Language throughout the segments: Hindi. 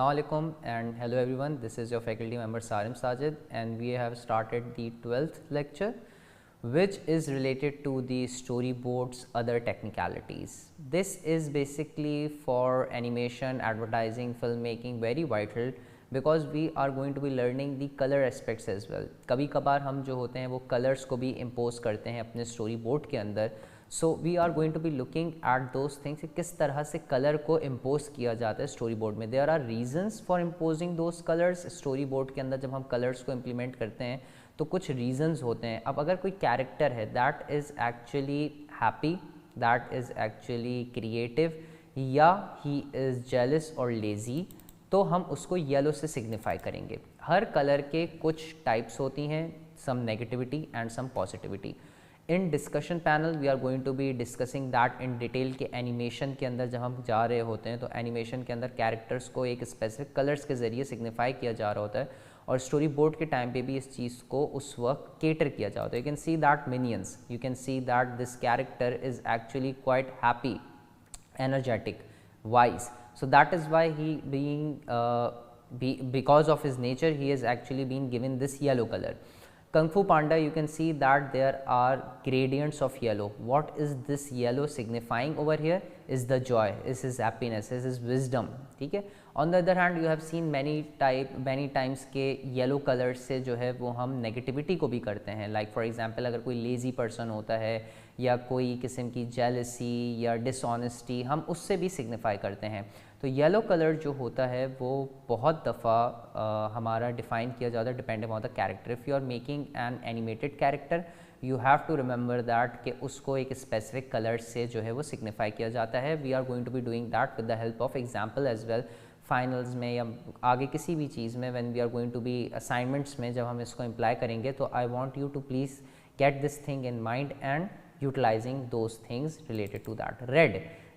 Assalamu alaikum and hello everyone. This is your faculty member Sarim Sajid and we have started the 12th lecture which is related to the storyboards other technicalities. This is basically for animation, advertising, filmmaking very vital because we are going to be learning the color aspects as well. कभी कभार हम जो होते हैं वो colors को भी impose करते हैं अपने storyboard के अंदर. So we are going to be looking at those things कि किस तरह से कलर को इम्पोज किया जाता है स्टोरी बोर्ड में. There are reasons for imposing those colours. Story board के अंदर जब हम कलर्स को इम्प्लीमेंट करते हैं तो कुछ रीजंस होते हैं. अब अगर कोई कैरेक्टर है that is actually happy, that is actually creative या ही इज़ जेलस और लेज़ी, तो हम उसको येलो से सिग्निफाई करेंगे. हर कलर के कुछ टाइप्स होती हैं, some negativity and some positivity. In discussion panel we are going to be discussing that in detail. के एनिमेशन के अंदर जब हम जा रहे होते हैं तो एनिमेशन के अंदर कैरेक्टर्स को एक स्पेसिफिक कलर्स के ज़रिए सिग्निफाई किया जा रहा होता है और स्टोरी बोर्ड के टाइम पे भी इस चीज़ को उस वक्त केटर किया जा रहा है. You can see that minions, you can see that this character is actually quite happy, energetic, wise. So that is why he because of his nature he is actually being given this yellow color. Kung Fu Panda, you can see that there are gradients of yellow. What is this yellow signifying over here? Is the joy, is his happiness, is his wisdom. ठीक है. On the other hand, you have seen many times के yellow color से जो है वो हम negativity को भी करते हैं. Like for example, अगर कोई lazy person होता है या कोई किस्म की jealousy या dishonesty, हम उससे भी signify करते हैं. तो येलो कलर जो होता है वो बहुत दफ़ा हमारा डिफ़ाइन किया जाता है depending on the character. If you are making an animated character you have to remember that कि उसको एक स्पेसिफिक कलर से जो है वो सिग्निफाई किया जाता है. We are going to be doing that with the help of example as well. Finals में या आगे किसी भी चीज़ में when we are going to be assignments में जब हम इसको इम्प्लाई करेंगे तो I want you to please get this thing in mind and utilising those things related to that.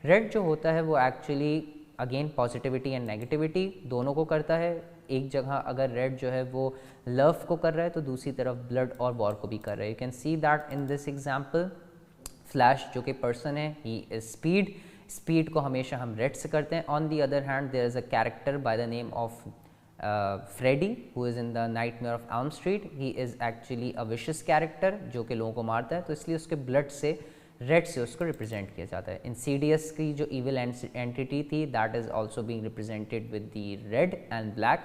Red जो होता है वो actually again positivity and negativity दोनों को करता है. एक जगह अगर रेड जो है वो लव को कर रहा है तो दूसरी तरफ ब्लड और वॉर को भी कर रहा है. You can see that in this example. Flash जो कि पर्सन है ही इज स्पीड को हमेशा हम रेड से करते हैं. On the other hand there is a character by the name of Freddy who is in the nightmare of Elm Street. He is actually a vicious character जो कि लोगों को मारता है, तो इसलिए उसके ब्लड से रेड से उसको रिप्रेजेंट किया जाता है. इंसीडियस की जो इविल एंटिटी थी that is also being represented with the red and black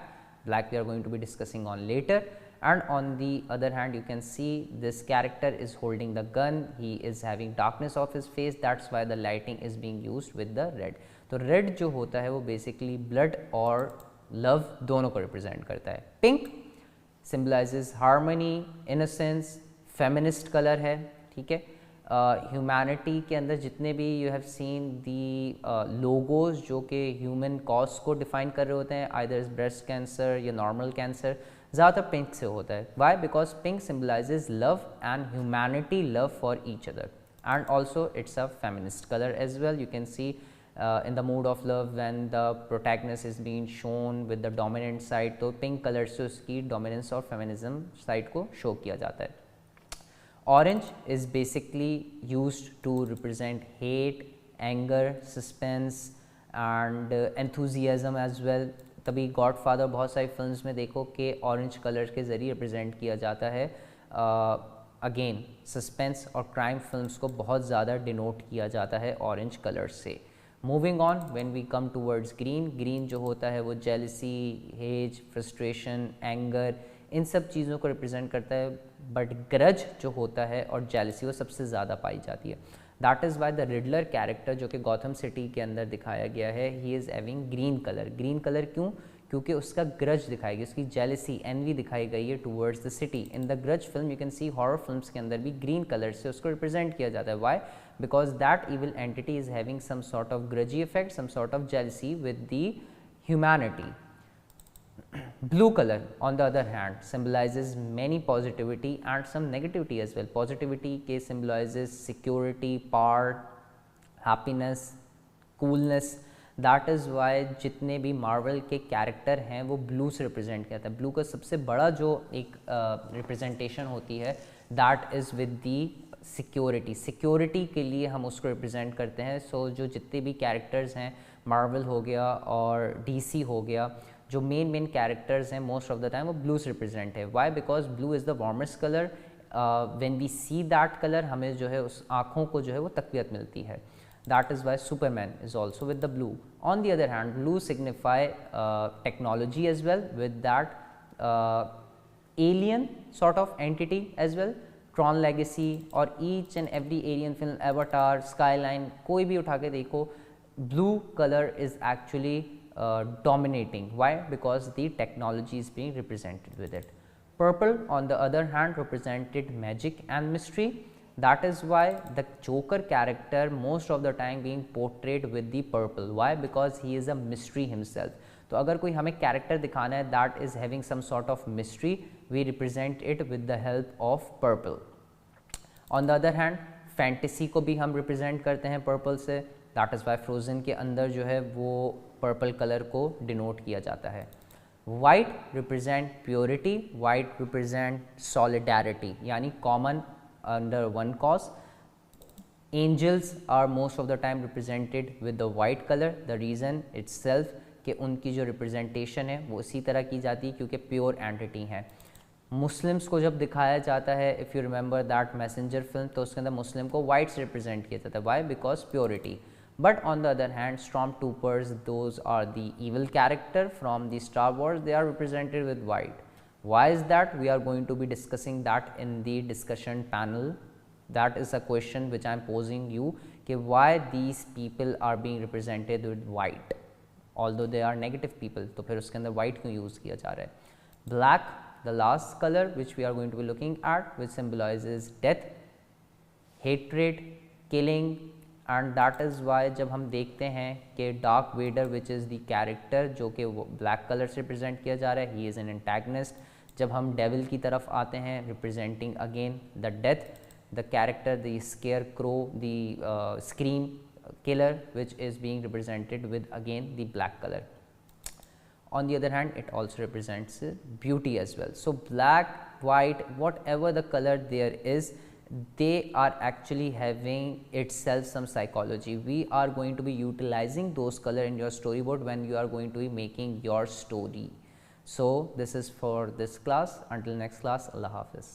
we are going to be discussing on later. And on the other hand you can see this character is holding the gun. He is having darkness of his face, that's why the lighting is being used with the red. तो रेड जो होता है वो बेसिकली ब्लड और लव दोनों को रिप्रेजेंट करता है. Pink symbolises harmony, innocence, feminist colour है. ठीक है. ह्यूमैनिटी के अंदर जितने भी you have seen the logos जो कि ह्यूमन कॉज को डिफाइन कर रहे होते हैं, आइदर ब्रेस्ट कैंसर या नॉर्मल कैंसर, ज़्यादातर पिंक से होता है. Why? Because pink symbolises love and humanity, love for each other. And also it's a feminist colour as well. You can see in the mood of love when the protagonist is being shown with the dominant side, तो पिंक कलर से उसकी डोमिनेंस और फेमिनिज्म साइड को शो किया जाता है. Orange is basically used to represent hate, anger, suspense and enthusiasm as well. तभी गॉडफादर बहुत सारी फिल्म्स में देखो कि ऑरेंज कलर के ज़रिए रिप्रेजेंट किया जाता है. अगेन सस्पेंस और क्राइम फिल्म्स को बहुत ज़्यादा डिनोट किया जाता है ऑरेंज कलर से. Moving on, when we come towards green जो होता है वो जेलसी, हेज, फ्रस्ट्रेशन, एंगर, इन सब चीज़ों को रिप्रेजेंट करता है. बट ग्रज जो होता है और जेलसी वो सबसे ज़्यादा पाई जाती है. That is why the Riddler character जो कि गॉथम सिटी के अंदर दिखाया गया है, he is having green colour. क्यों? क्योंकि उसका ग्रज दिखाई गई, उसकी जेलसी, एनवी दिखाई गई है towards the city. In the grudge film you can C horror films के अंदर भी ग्रीन कलर से उसको रिप्रेजेंट किया जाता है. Why? Because that evil entity is having some sort of grudgy effect, some sort of jealousy with the humanity. Blue color on the other hand symbolizes many positivity and some negativity as well. Positivity के symbolizes security, power, happiness, coolness. That is why जितने भी Marvel के कैरेक्टर हैं वो ब्लू से रिप्रेजेंट किया था. ब्लू का सबसे बड़ा जो एक रिप्रेजेंटेशन होती है that is with the security के लिए हम उसको रिप्रेजेंट करते हैं. सो जो जितने भी कैरेक्टर्स हैं मार्वल हो गया और DC हो गया, जो मेन कैरेक्टर्स हैं मोस्ट ऑफ द टाइम वो ब्लू से रिप्रेजेंट है. Why? Because blue is the warmest colour. When we see that colour हमें जो है उस आँखों को जो है वो तकवीत मिलती है. That is why Superman is also with the blue. On the other hand, blue signify technology as well, with that alien sort of entity as well. Tron Legacy और each and every alien film, Avatar, Skyline, कोई भी उठा के देखो, blue color is actually dominating. Why? Because the technology is being represented with it. Purple on the other hand represented magic and mystery. That is why the Joker character most of the time being portrayed with the purple. Why? Because he is a mystery himself. तो अगर कोई हमें character दिखाना है that is having some sort of mystery, we represent it with the help of purple. On the other hand, fantasy को भी हम represent करते हैं purple से. That is why Frozen के अंदर जो है वो purple color को denote किया जाता है. White represent purity, white represent solidarity, यानी common under one cause. Angels are most of the time represented with the white color. The reason itself कि उनकी जो representation है वो इसी तरह की जाती है क्योंकि pure entity हैं. मुस्लिम्स को जब दिखाया जाता है, if you remember that messenger film, तो उसके अंदर मुस्लिम को white से represent किया जाता है. Why? Because purity. But on the other hand, stormtroopers, those are the evil character from the Star Wars, they are represented with white. Why is that? We are going to be discussing that in the discussion panel. That is a question which I am posing you कि why these people are being represented with white, although they are negative people. तो फिर उसके अंदर white क्यों use किया जा रहा है? Black, the last color which we are going to be looking at, which symbolizes death, hatred, killing, and that is why जब हम देखते हैं कि dark Vader which is the character जो कि वो ब्लैक कलर से रिप्रेजेंट किया जा रहा है, ही इज़ एन एंटैगनिस्ट. जब हम डेविल की तरफ आते हैं, representing again the death, the character the square crow, the scream killer which is being represented with again the black colour. On the other hand, it also represents beauty as well. So black, white, whatever the color there is, they are actually having itself some psychology. We are going to be utilizing those color in your storyboard when you are going to be making your story. So this is for this class. Until next class, Allah Hafiz.